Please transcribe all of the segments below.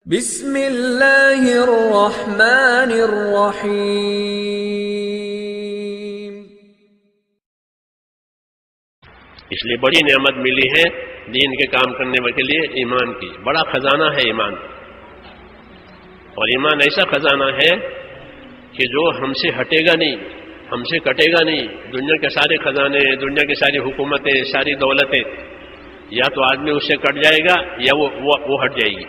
بسم اللہ الرحمن الرحیم۔ اس لیے بڑی نعمت ملی ہے دین کے کام کرنے کے لیے ایمان کی، بڑا خزانہ ہے ایمان، اور ایمان ایسا خزانہ ہے کہ جو ہم سے ہٹے گا نہیں، ہم سے کٹے گا نہیں۔ دنیا کے سارے خزانے، دنیا کی ساری حکومتیں، ساری دولتیں، یا تو آدمی اس سے کٹ جائے گا یا وہ ہٹ جائے گی،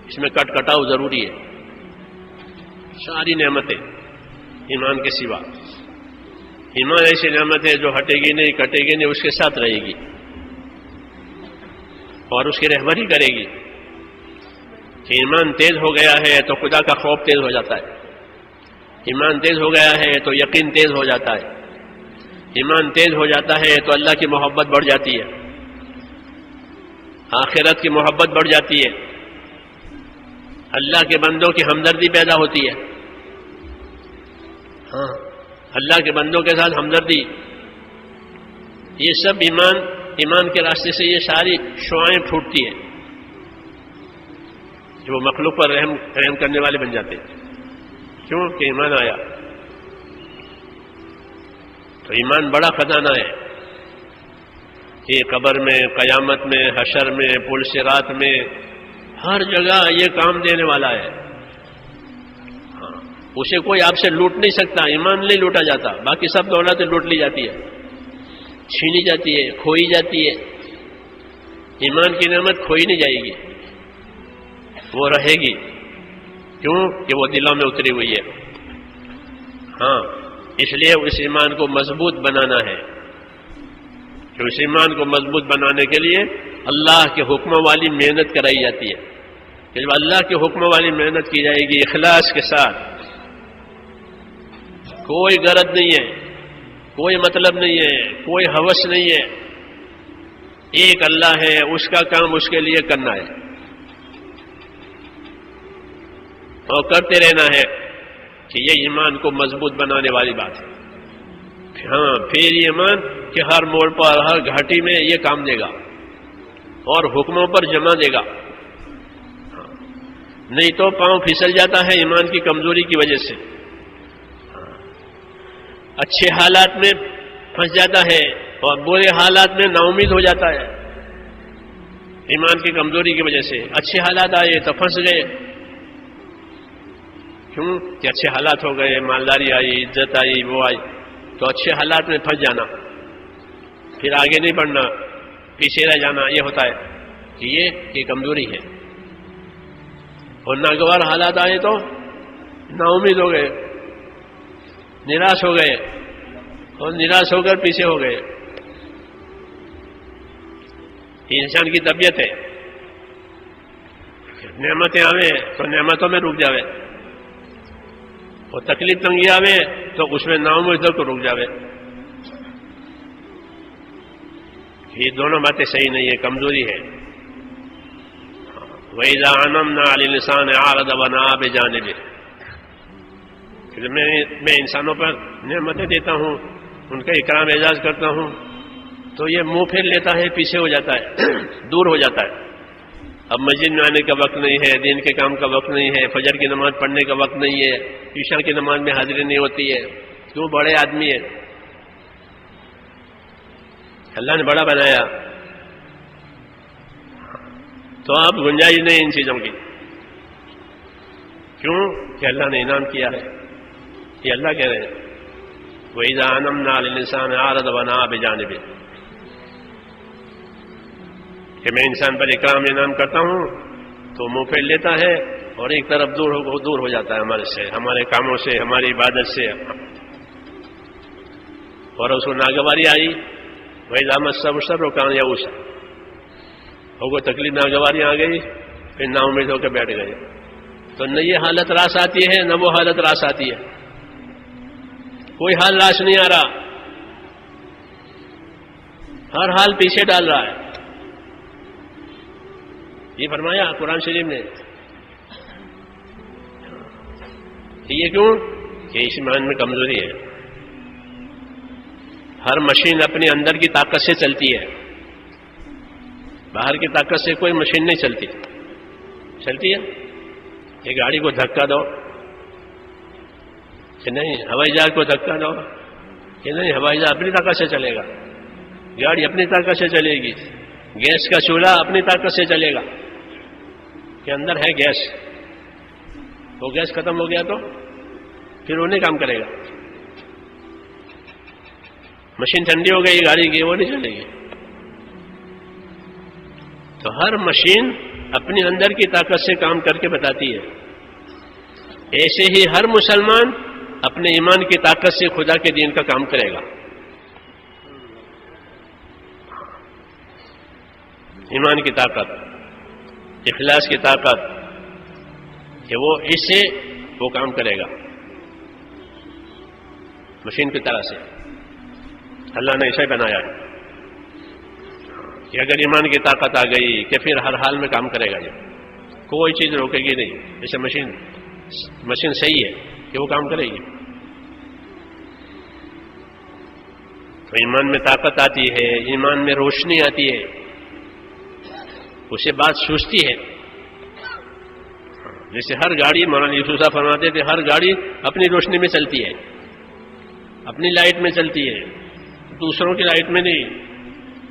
اس میں کٹ کٹاؤ ضروری ہے۔ ساری نعمتیں ایمان کے سوا، ایمان ایسی نعمت ہے جو ہٹے گی نہیں، کٹے گی نہیں، اس کے ساتھ رہے گی اور اس کی رہبری کرے گی۔ کہ ایمان تیز ہو گیا ہے تو خدا کا خوف تیز ہو جاتا ہے، ایمان تیز ہو گیا ہے تو یقین تیز ہو جاتا ہے، ایمان تیز ہو جاتا ہے تو اللہ کی محبت بڑھ جاتی ہے، آخرت کی محبت بڑھ جاتی ہے، اللہ کے بندوں کی ہمدردی پیدا ہوتی ہے۔ ہاں، اللہ کے بندوں کے ساتھ ہمدردی، یہ سب ایمان کے راستے سے یہ ساری شعائیں پھوٹتی ہیں کہ وہ مخلوق پر رحم کرنے والے بن جاتے ہیں۔ کیوں کہ ایمان آیا۔ تو ایمان بڑا خزانہ ہے کہ قبر میں، قیامت میں، حشر میں، پل صراط میں، ہر جگہ یہ کام دینے والا ہے۔ ہاں، اسے کوئی آپ سے لوٹ نہیں سکتا، ایمان نہیں لوٹا جاتا، باقی سب دولتیں لوٹ لی جاتی ہے، چھینی جاتی ہے، کھوئی جاتی ہے۔ ایمان کی نعمت کھوئی نہیں جائے گی، وہ رہے گی۔ کیوں کہ وہ دلوں میں اتری ہوئی ہے۔ ہاں، اس لیے اس ایمان کو مضبوط بنانا ہے، کہ اس ایمان کو مضبوط بنانے کے لیے اللہ کے حکموں والی محنت کرائی جاتی ہے۔ کہ جب اللہ کے حکموں والی محنت کی جائے گی اخلاص کے ساتھ، کوئی غرض نہیں ہے، کوئی مطلب نہیں ہے، کوئی ہوس نہیں ہے، ایک اللہ ہے، اس کا کام اس کے لیے کرنا ہے اور کرتے رہنا ہے، کہ یہ ایمان کو مضبوط بنانے والی بات ہے۔ ہاں، پھر ایمان کہ ہر موڑ پر، ہر گھاٹی میں یہ کام دے گا اور حکموں پر جمع دے گا۔ نہیں تو پاؤں پھسل جاتا ہے ایمان کی کمزوری کی وجہ سے، اچھے حالات میں پھنس جاتا ہے اور برے حالات میں نا امید ہو جاتا ہے ایمان کی کمزوری کی وجہ سے۔ اچھے حالات آئے تو پھنس گئے، کیوں کہ اچھے حالات ہو گئے، مالداری آئی، عزت آئی، وہ آئی، تو اچھے حالات میں پھنس جانا، پھر آگے نہیں بڑھنا، پیچھے رہ جانا، یہ ہوتا ہے کہ یہ کمزوری ہے۔ اور ناگوار حالات آئے تو نا امید ہو گئے، نراش ہو گئے، اور نراش ہو کر پیچھے ہو گئے۔ یہ انسان کی طبیعت ہے، نعمتیں آویں تو نعمتوں میں رک جاوے، اور تکلیف تنگی آوے تو اس میں نا امید ہو کر رک جاوے۔ یہ دونوں باتیں صحیح نہیں ہے، کمزوری ہے۔ وَإِذَا أَنْعَمْنَا عَلَى الْإِنسَانِ أَعْرَضَ وَنَأَىٰ بِجَانِبِهِ، میں انسانوں پر نعمتیں دیتا ہوں، ان کا اکرام اعزاز کرتا ہوں، تو یہ منہ پھیر لیتا ہے، پیچھے ہو جاتا ہے، دور ہو جاتا ہے۔ اب مسجد میں آنے کا وقت نہیں ہے، دین کے کام کا وقت نہیں ہے، فجر کی نماز پڑھنے کا وقت نہیں ہے، عشاء کی نماز میں حاضری نہیں ہوتی ہے۔ کیوں؟ بڑے آدمی ہے، اللہ نے بڑا بنایا، تو اب گنجائش نہیں ان چیزوں کی۔ کیوں کہ اللہ نے انعام کیا ہے، یہ اللہ کہہ رہے ہیں وَإِذَا أَنْعَمْنَا عَلَى الْإِنسَانِ أَعْرَضَ وَنَأَىٰ بِجَانِبِهِ، کہ میں انسان پر اکرام انعام کرتا ہوں تو منہ پھیر لیتا ہے اور ایک طرف دور ہو جاتا ہے ہمارے سے، ہمارے کاموں سے، ہماری عبادت سے، اور اس کو ناگواری آئی وَإِذَا مَسَّهُ الشَّرُّ كَانَ يَئُوسًا، اور کوئی تکلیف ناگواری آ گئی پھر نا امید ہو کے بیٹھ گئے۔ تو نہ یہ حالت راس آتی ہے، نہ وہ حالت راس آتی ہے، کوئی حال راس نہیں آ رہا، ہر حال پیچھے ڈال رہا ہے۔ یہ فرمایا قرآن شریف نے۔ یہ کیوں کہ اس ایمان میں کمزوری ہے۔ ہر مشین اپنی اندر کی طاقت سے چلتی ہے، باہر کی طاقت سے کوئی مشین نہیں چلتی۔ چلتی ہے؟ یہ گاڑی کو دھکا دو کہ نہیں، ہوائی جہاز کو دھکا دو کہ نہیں، ہوائی جہاز اپنی طاقت سے چلے گا، گاڑی اپنی طاقت سے چلے گی، گیس کا چولہا اپنی طاقت سے چلے گا کہ اندر ہے گیس، وہ گیس ختم ہو گیا تو پھر وہ نہیں کام کرے گا. مشین ٹھنڈی ہو گئی گاڑی کی، وہ نہیں چلے گی. تو ہر مشین اپنی اندر کی طاقت سے کام کر کے بتاتی ہے. ایسے ہی ہر مسلمان اپنے ایمان کی طاقت سے خدا کے دین کا کام کرے گا. ایمان کی طاقت، اخلاص کی طاقت کہ وہ اس سے وہ کام کرے گا مشین کی طرح سے. اللہ نے ایسا ہی بنایا ہے کہ اگر ایمان کی طاقت آ گئی کہ پھر ہر حال میں کام کرے گا، یہ کوئی چیز روکے گی نہیں. جیسے مشین صحیح ہے کہ وہ کام کرے گی. تو ایمان میں طاقت آتی ہے، ایمان میں روشنی آتی ہے، اسے بات سوچتی ہے. جیسے ہر گاڑی، مولانا یوسف صاحب فرماتے تھے، ہر گاڑی اپنی روشنی میں چلتی ہے، اپنی لائٹ میں چلتی ہے، دوسروں کی لائٹ میں نہیں،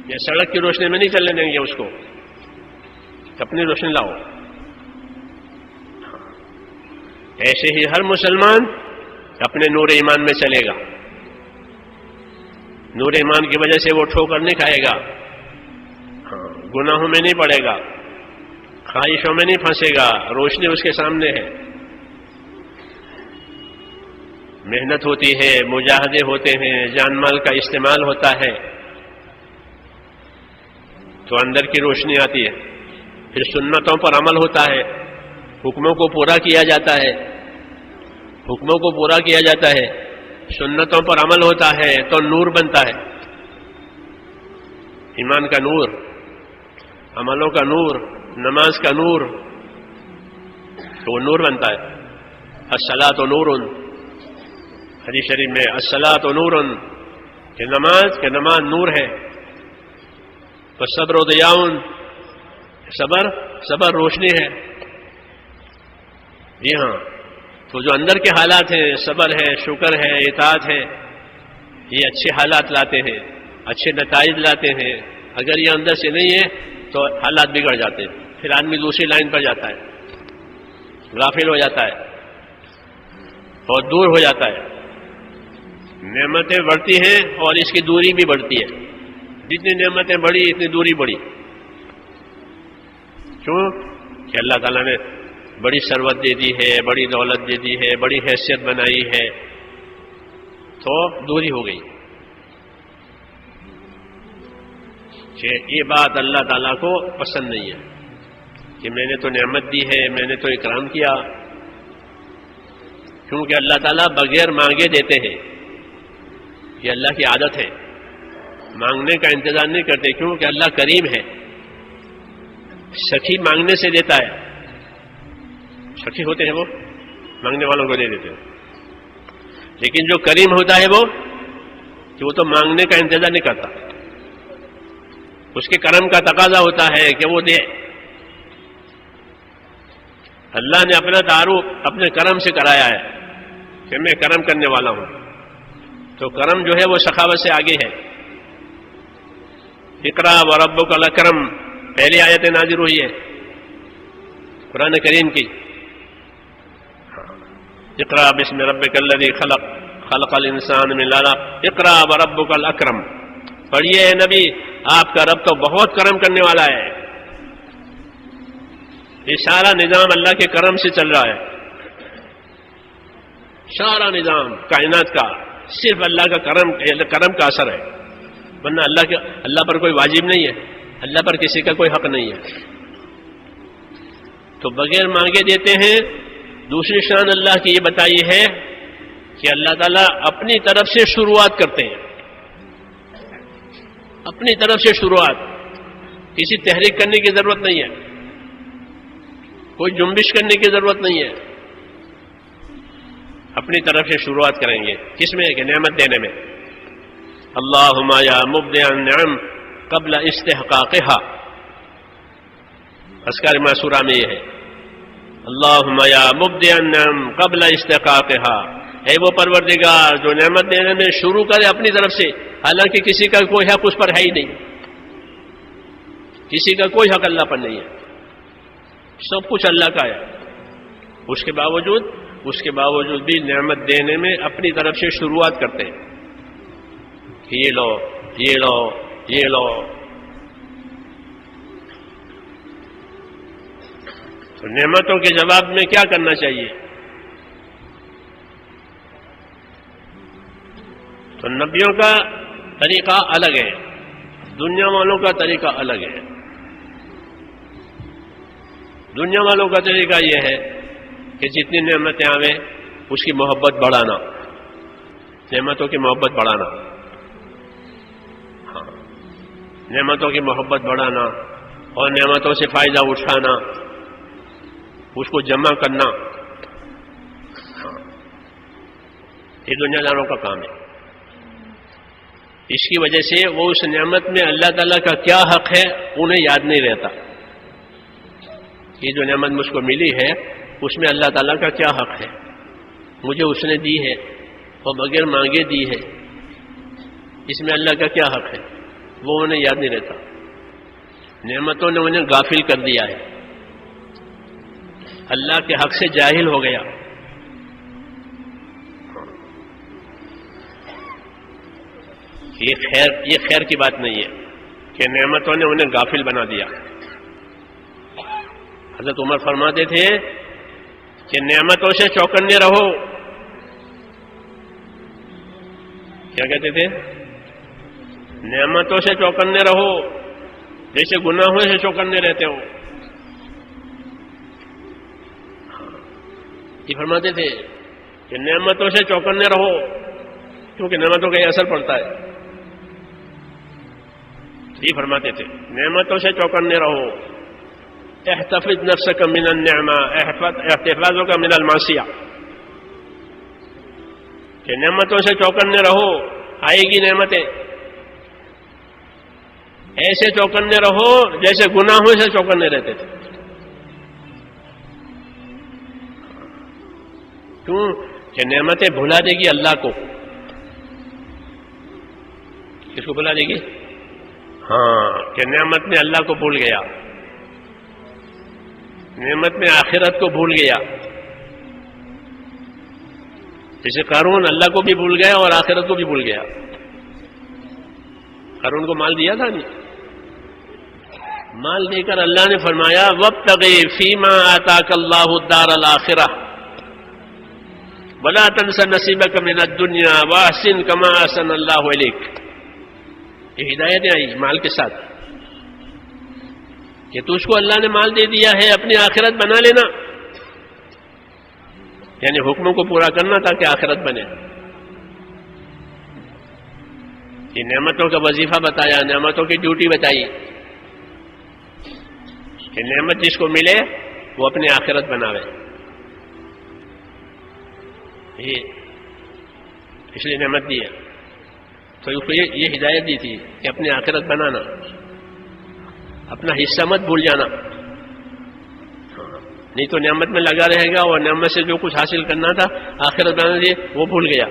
یا سڑک کی روشنی میں نہیں چلنے دیں گے اس کو. اپنی روشنی لاؤ. ایسے ہی ہر مسلمان اپنے نور ایمان میں چلے گا. نور ایمان کی وجہ سے وہ ٹھوکر نہیں کھائے گا، گناہوں میں نہیں پڑے گا، خواہشوں میں نہیں پھنسے گا. روشنی اس کے سامنے ہے. محنت ہوتی ہے، مجاہدے ہوتے ہیں، جان مال کا استعمال ہوتا ہے تو اندر کی روشنی آتی ہے. پھر سنتوں پر عمل ہوتا ہے، حکموں کو پورا کیا جاتا ہے، حکموں کو پورا کیا جاتا ہے، سنتوں پر عمل ہوتا ہے تو نور بنتا ہے. ایمان کا نور، عملوں کا نور، نماز کا نور، تو وہ نور بنتا ہے. الصلاۃ نور، حدیث شریف میں الصلاۃ نور، کہ نماز نور ہے. والصبر ضیاء، صبر روشنی ہے. جی ہاں، تو جو اندر کے حالات ہیں، صبر ہے، شکر ہے، اطاعت ہے، یہ اچھے حالات لاتے ہیں، اچھے نتائج لاتے ہیں. اگر یہ اندر سے نہیں ہے تو حالات بگڑ جاتے ہیں، پھر آدمی دوسری لائن پر جاتا ہے، غافل ہو جاتا ہے اور دور ہو جاتا ہے. نعمتیں بڑھتی ہیں اور اس کی دوری بھی بڑھتی ہے. جتنی نعمتیں بڑھی اتنی دوری بڑھی. کیوں؟ کہ اللہ تعالیٰ نے بڑی ثروت دے دی ہے، بڑی دولت دے دی ہے، بڑی حیثیت بنائی ہے، تو دوری ہو گئی. کہ یہ بات اللہ تعالیٰ کو پسند نہیں ہے کہ میں نے تو نعمت دی ہے، میں نے تو اکرام کیا. کیونکہ اللہ تعالیٰ بغیر مانگے دیتے ہیں، یہ اللہ کی عادت ہے. مانگنے کا انتظار نہیں کرتے، کیونکہ اللہ کریم ہے. سخی مانگنے سے دیتا ہے. سخی ہوتے ہیں وہ مانگنے والوں کو دے دیتے ہیں، لیکن جو کریم ہوتا ہے وہ تو مانگنے کا انتظار نہیں کرتا. اس کے کرم کا تقاضا ہوتا ہے کہ وہ دے. اللہ نے اپنا تعارف اپنے کرم سے کرایا ہے کہ میں کرم کرنے والا ہوں. تو کرم جو ہے وہ سخاوت سے آگے ہے. اقرا وربک الاکرم پہلی آیت نازل ہوئی ہے قرآن کریم کی. اقرا بسم ربک الذی خلق خلق الانسان من علق اقرا وربک الاکرم. پڑھیے اے نبی، آپ کا رب تو بہت کرم کرنے والا ہے. یہ سارا نظام اللہ کے کرم سے چل رہا ہے. سارا نظام کائنات کا صرف اللہ کا کرم کا اثر ہے، ورنہ اللہ پر کوئی واجب نہیں ہے، اللہ پر کسی کا کوئی حق نہیں ہے. تو بغیر مانگے دیتے ہیں. دوسری شان اللہ کی یہ بتائی ہے کہ اللہ تعالیٰ اپنی طرف سے شروعات کرتے ہیں. اپنی طرف سے شروعات، کسی تحریک کرنے کی ضرورت نہیں ہے، کوئی جنبش کرنے کی ضرورت نہیں ہے. اپنی طرف سے شروعات کریں گے. کس میں؟ کہ نعمت دینے میں. اللہم یا مبدع النعم قبل استحقاقها، اذکار معصورہ میں یہ ہے اللہم یا مبدع النعم قبل استحقاقها، اے وہ پروردگار جو نعمت دینے میں شروع کرے اپنی طرف سے، حالانکہ کسی کا کوئی حق اس پر ہے ہی نہیں، کسی کا کوئی حق اللہ پر نہیں ہے، سب کچھ اللہ کا ہے، اس کے باوجود بھی نعمت دینے میں اپنی طرف سے شروعات کرتے ہیں کہ یہ لو یہ لو یہ لو. تو نعمتوں کے جواب میں کیا کرنا چاہیے؟ تو نبیوں کا طریقہ الگ ہے، دنیا والوں کا طریقہ الگ ہے. دنیا والوں کا طریقہ یہ ہے کہ جتنی نعمتیں آویں اس کی محبت بڑھانا، نعمتوں کی محبت بڑھانا، ہاں نعمتوں کی محبت بڑھانا اور نعمتوں سے فائدہ اٹھانا، اس کو جمع کرنا، یہ دنیا داروں کا کام ہے. اس کی وجہ سے وہ اس نعمت میں اللہ تعالیٰ کا کیا حق ہے انہیں یاد نہیں رہتا. یہ جو نعمت مجھ کو ملی ہے اس میں اللہ تعالیٰ کا کیا حق ہے، مجھے اس نے دی ہے اور بغیر مانگے دی ہے، اس میں اللہ کا کیا حق ہے، وہ انہیں یاد نہیں رہتا. نعمتوں نے انہیں غافل کر دیا ہے، اللہ کے حق سے جاہل ہو گیا. یہ خیر کی بات نہیں ہے کہ نعمتوں نے انہیں غافل بنا دیا. حضرت عمر فرماتے تھے کہ نعمتوں سے چوکنے رہو. کیا کہتے تھے؟ نعمتوں سے چوکنے رہو جیسے گناہوں سے چوکنے رہتے ہو. یہ فرماتے تھے کہ نعمتوں سے چوکنے رہو کیونکہ نعمتوں کا یہ اثر پڑتا ہے. یہ فرماتے تھے نعمتوں سے چوکنے رہو. احتفظ نفسک من النعمہ احتفاظک من المعصیہ، کہ نعمتوں سے چوکنے رہو، آئے گی نعمتیں، ایسے چوکنے رہو جیسے گناہوں سے چوکنے رہتے تھے. کیوں کہ نعمتیں بھلا دے گی اللہ کو. کس کو بھلا دے گی؟ ہاں کہ نعمت میں اللہ کو بھول گیا، نعمت میں آخرت کو بھول گیا. جیسے قارون اللہ کو بھی بھول گیا اور آخرت کو بھی بھول گیا. قارون کو مال دیا تھا نہیں، مال دے کر اللہ نے فرمایا وابتغ فیما آتاک اللہ الدار الآخرہ ولا تنس نصیبک من الدنیا واحسن کما احسن اللہ الیک. یہ ہدایتیں آئی مال کے ساتھ کہ تجھ کو اللہ نے مال دے دیا ہے، اپنی آخرت بنا لینا، یعنی حکموں کو پورا کرنا تاکہ آخرت بنے. یہ نعمتوں کا وظیفہ بتایا، نعمتوں کی ڈیوٹی بتائی کہ نعمت جس کو ملے وہ اپنی آخرت بناوے. اس لیے نعمت دی ہے تو اس کو یہ ہدایت دی تھی کہ اپنی آخرت بنانا، اپنا حصہ مت بھول جانا، نہیں تو نعمت میں لگا رہے گا اور نعمت سے جو کچھ حاصل کرنا تھا آخرت بنانا دیے وہ بھول گیا.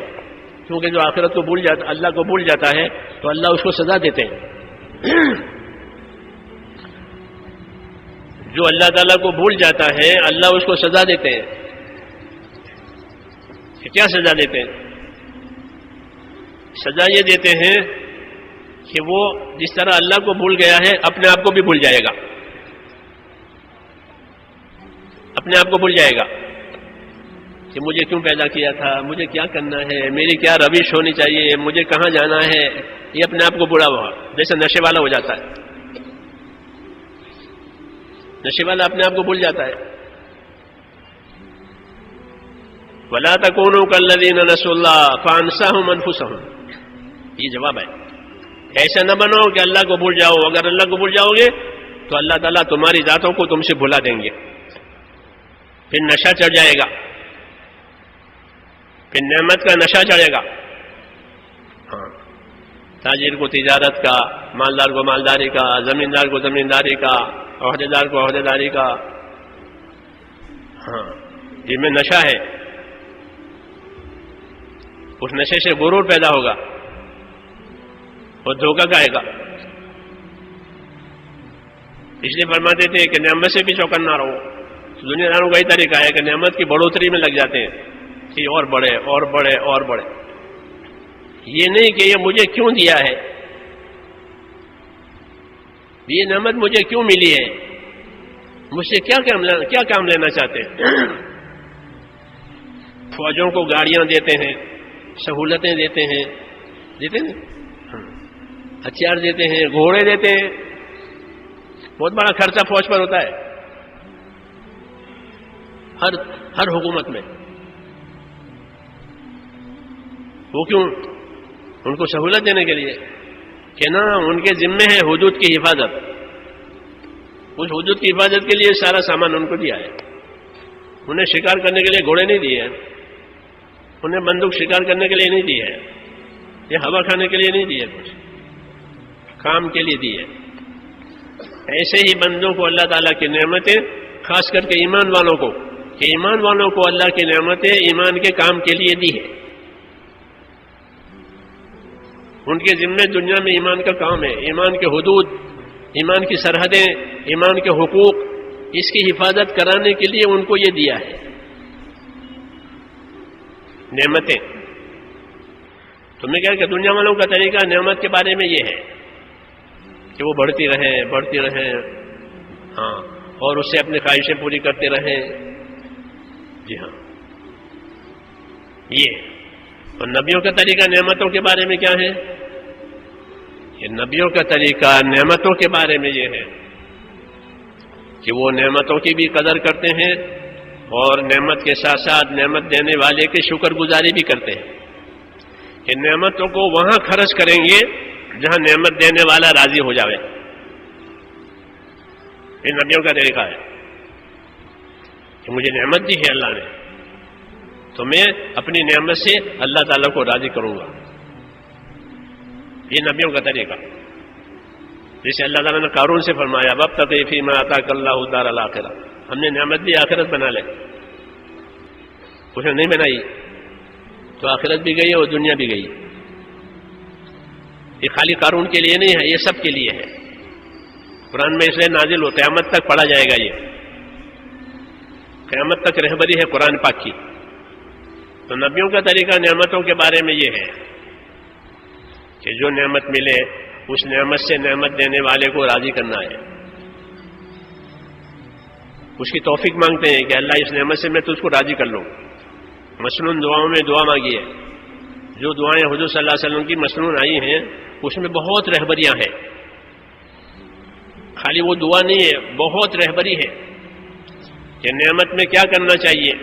کیونکہ جو آخرت کو بھول جاتا، اللہ کو بھول جاتا ہے تو اللہ اس کو سزا دیتے ہیں. جو اللہ تعالیٰ کو بھول جاتا ہے اللہ اس کو سزا دیتے ہیں. کیا سزا دیتے ہیں؟ سزا یہ دیتے ہیں کہ وہ جس طرح اللہ کو بھول گیا ہے اپنے آپ کو بھی بھول جائے گا، اپنے آپ کو بھول جائے گا کہ مجھے کیوں پیدا کیا تھا، مجھے کیا کرنا ہے، میری کیا روش ہونی چاہیے، مجھے کہاں جانا ہے. یہ اپنے آپ کو بھولا ہوا جیسے نشے والا ہو جاتا ہے. نشے والا اپنے آپ کو بھول جاتا ہے. وَلَا تَكُونُوا كَالَّذِينَ نَسُوا اللَّهَ فَأَنسَاهُمْ أَنفُسَهُمْ. یہ جواب ہے. ایسا نہ بنو کہ اللہ کو بھول جاؤ. اگر اللہ کو بھول جاؤ گے تو اللہ تعالیٰ تمہاری ذاتوں کو تم سے بھلا دیں گے، پھر نشہ چڑھ جائے گا، پھر نعمت کا نشہ چڑھے گا. ہاں تاجر کو تجارت کا، مالدار کو مالداری کا، زمیندار کو زمینداری کا، عہدیدار کو عہدیداری کا. ہاں جن میں نشہ ہے، اس نشے سے غرور پیدا ہوگا اور دھوکہ کھائے گا. اس لیے فرماتے تھے کہ نعمت سے بھی چوکنا رہو. دنیا داروں کا ہی طریقہ ہے کہ نعمت کی بڑھوتری میں لگ جاتے ہیں کہ اور بڑھے اور بڑھے اور بڑھے. یہ نہیں کہ یہ مجھے کیوں دیا ہے، یہ نعمت مجھے کیوں ملی ہے، مجھ سے کیا کام لینا چاہتے ہیں. فوجوں کو گاڑیاں دیتے ہیں، سہولتیں دیتے ہیں ہتھیار دیتے ہیں، گھوڑے دیتے ہیں. بہت بڑا خرچہ فوج پر ہوتا ہے ہر حکومت میں. وہ کیوں؟ ان کو سہولت دینے کے لیے کہ نا ان کے ذمے ہے حدود کی حفاظت. اس حدود کی حفاظت کے لیے سارا سامان ان کو دیا ہے. انہیں شکار کرنے کے لیے گھوڑے نہیں دیے ہیں، انہیں بندوق شکار کرنے کے لیے نہیں دی ہے، یہ ہوا کھانے کے لیے نہیں دی ہے، کچھ کام کے لیے دی ہے. ایسے ہی بندوں کو اللہ تعالیٰ کی نعمتیں، خاص کر کے ایمان والوں کو، کہ ایمان والوں کو اللہ کی نعمتیں ایمان کے کام کے لیے دی ہے. ان کے ذمے دنیا میں ایمان کا کام ہے، ایمان کے حدود، ایمان کی سرحدیں، ایمان کے حقوق، اس کی حفاظت کرانے کے لیے ان کو یہ دیا ہے نعمتیں. تمہیں کیا کہ دنیا والوں کا طریقہ نعمت کے بارے میں یہ ہے کہ وہ بڑھتی رہیں ہاں، اور اس سے اپنی خواہشیں پوری کرتے رہیں. جی ہاں یہ. اور نبیوں کا طریقہ نعمتوں کے بارے میں کیا ہے؟ کہ نبیوں کا طریقہ نعمتوں کے بارے میں یہ ہے کہ وہ نعمتوں کی بھی قدر کرتے ہیں اور نعمت کے ساتھ ساتھ نعمت دینے والے کی شکر گزاری بھی کرتے ہیں. کہ نعمتوں کو وہاں خرچ کریں گے جہاں نعمت دینے والا راضی ہو جاوے. یہ نبیوں کا طریقہ ہے کہ مجھے نعمت دی ہے اللہ نے، تو میں اپنی نعمت سے اللہ تعالیٰ کو راضی کروں گا. یہ نبیوں کا طریقہ. جسے اللہ تعالیٰ نے قارون سے فرمایا وابتغ فیما آتاک اللہ الدار الآخرہ، ہم نے نعمت دی آخرت بنا لے. اس نے نہیں بنائی تو آخرت بھی گئی اور دنیا بھی گئی. یہ خالی قارون کے لیے نہیں ہے، یہ سب کے لیے ہے. قرآن میں اس لیے نازل ہو، قیامت تک پڑھا جائے گا. یہ قیامت تک رہبری ہے قرآن پاک کی. تو نبیوں کا طریقہ نعمتوں کے بارے میں یہ ہے کہ جو نعمت ملے اس نعمت سے نعمت دینے والے کو راضی کرنا ہے. اس کی توفیق مانگتے ہیں کہ اللہ اس نعمت سے میں تجھ کو راضی کر لوں. مسنون دعاؤں میں دعا مانگی ہے. جو دعائیں حضور صلی اللہ علیہ وسلم کی مسنون آئی ہیں اس میں بہت رہبریاں ہیں. خالی وہ دعا نہیں ہے، بہت رہبری ہے کہ نعمت میں کیا کرنا چاہیے.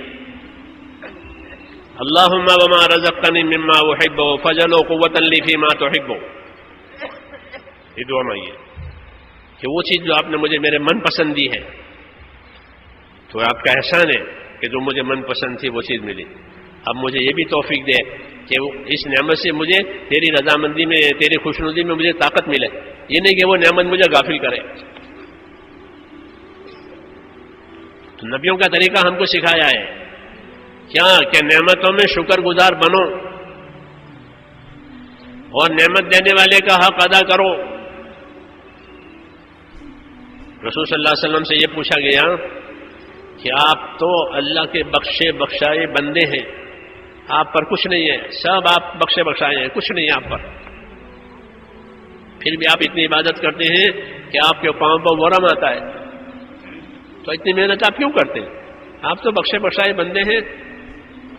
اللہم وما رزقتنی مما احب فجعل قوۃ لی فیما تحب. یہ دعا مانگی ہے کہ وہ چیز جو آپ نے مجھے میرے من پسند دی ہے تو آپ کا احسان ہے کہ جو مجھے من پسند تھی وہ چیز ملی. اب مجھے یہ بھی توفیق دے کہ اس نعمت سے مجھے تیری رضامندی میں، تیری خوشنودی میں مجھے طاقت ملے. یہ نہیں کہ وہ نعمت مجھے غافل کرے. تو نبیوں کا طریقہ ہم کو سکھایا ہے کیا کہ نعمتوں میں شکر گزار بنو اور نعمت دینے والے کا حق ادا کرو. رسول صلی اللہ علیہ وسلم سے یہ پوچھا گیا کہ آپ تو اللہ کے بخشے بخشائے بندے ہیں، آپ پر کچھ نہیں ہے، سب آپ بخشے بخشائے ہیں، کچھ نہیں ہے آپ پر، پھر بھی آپ اتنی عبادت کرتے ہیں کہ آپ کے پاؤں پر ورم آتا ہے. تو اتنی محنت آپ کیوں کرتے ہیں؟ آپ تو بخشے بخشائے بندے ہیں،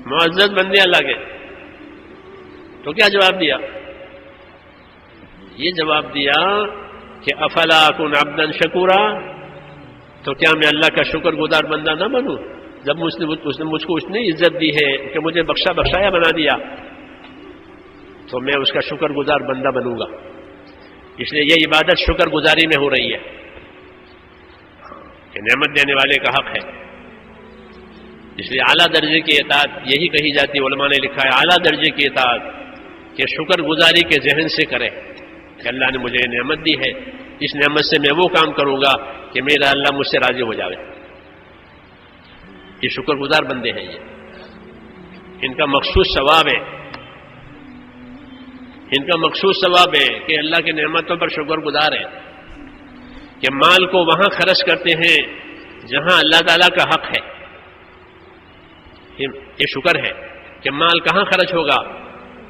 معزز بندے اللہ کے. تو کیا جواب دیا؟ یہ جواب دیا کہ افلا اکون عبدا شکورا، تو کیا میں اللہ کا شکر گزار بندہ نہ بنوں؟ جب اس نے مجھ کو اتنی عزت دی ہے کہ مجھے بخشا بخشایا بنا دیا تو میں اس کا شکر گزار بندہ بنوں گا. اس لیے یہ عبادت شکر گزاری میں ہو رہی ہے کہ نعمت دینے والے کا حق ہے. اس لیے اعلیٰ درجے کی اطاعت یہی کہی جاتی ہے. علماء نے لکھا ہے اعلیٰ درجے کی اطاعت کہ شکر گزاری کے ذہن سے کرے کہ اللہ نے مجھے نعمت دی ہے، اس نعمت سے میں وہ کام کروں گا کہ میرا اللہ مجھ سے راضی ہو جاوے. یہ شکر گزار بندے ہیں، یہ ان کا مخصوص ثواب ہے، ان کا مخصوص ثواب ہے کہ اللہ کی نعمتوں پر شکر گزار ہیں، کہ مال کو وہاں خرچ کرتے ہیں جہاں اللہ تعالیٰ کا حق ہے۔ یہ شکر ہے کہ مال کہاں خرچ ہوگا؟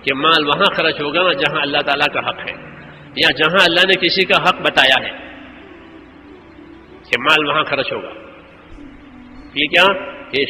کہ مال وہاں خرچ ہوگا جہاں اللہ تعالیٰ کا حق ہے، یا جہاں اللہ نے کسی کا حق بتایا ہے کہ مال وہاں خرچ ہوگا۔ یہ کیا؟ یہ